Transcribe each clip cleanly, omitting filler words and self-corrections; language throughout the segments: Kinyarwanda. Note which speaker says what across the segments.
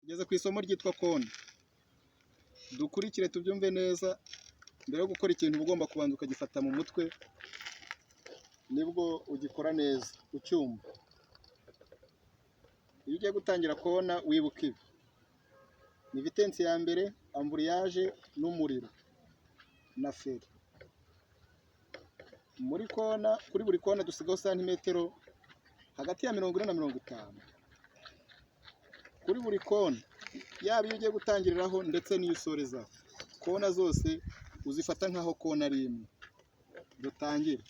Speaker 1: Tugeze ku isomo ryitwa kona. Dukurikire tubyumve neza. Mbere yo gukora ikintu uba ugomba kubanza ukagifata mu mutwe, nibwo ugikora neza ucyumva. Iyo ugiye gutangira kona wibuka ibi: ni vitensi ya mbere, amburiyaje n'umuriro na feri. Muri kona, kuri buri kona dusigaho santimetero hagati ya 40 na 50. Kuri buri kona, yaba iyo ugiye gutangiriraho ndetse n'iyo usorezaho, kona zose uzifata nkaho kona ari imwe. Dutangire.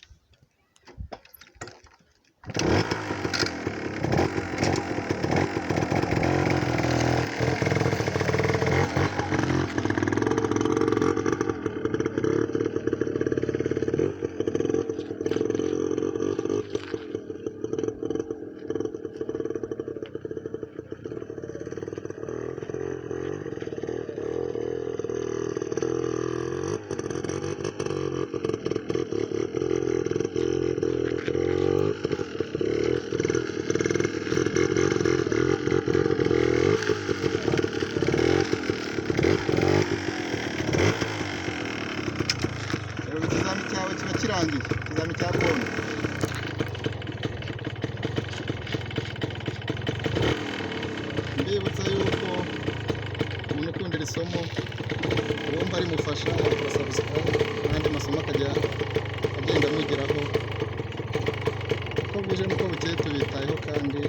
Speaker 1: Ikizami cyawe kiba kirangiye, ikizami cya kona. Mbibutsa yuko umuntu ukundira isomo wumva rimufasha akora subscribe, n'andi masomo akajya agenda amugeraho. Uko bwije n'uko bukeye tubitayeho kandi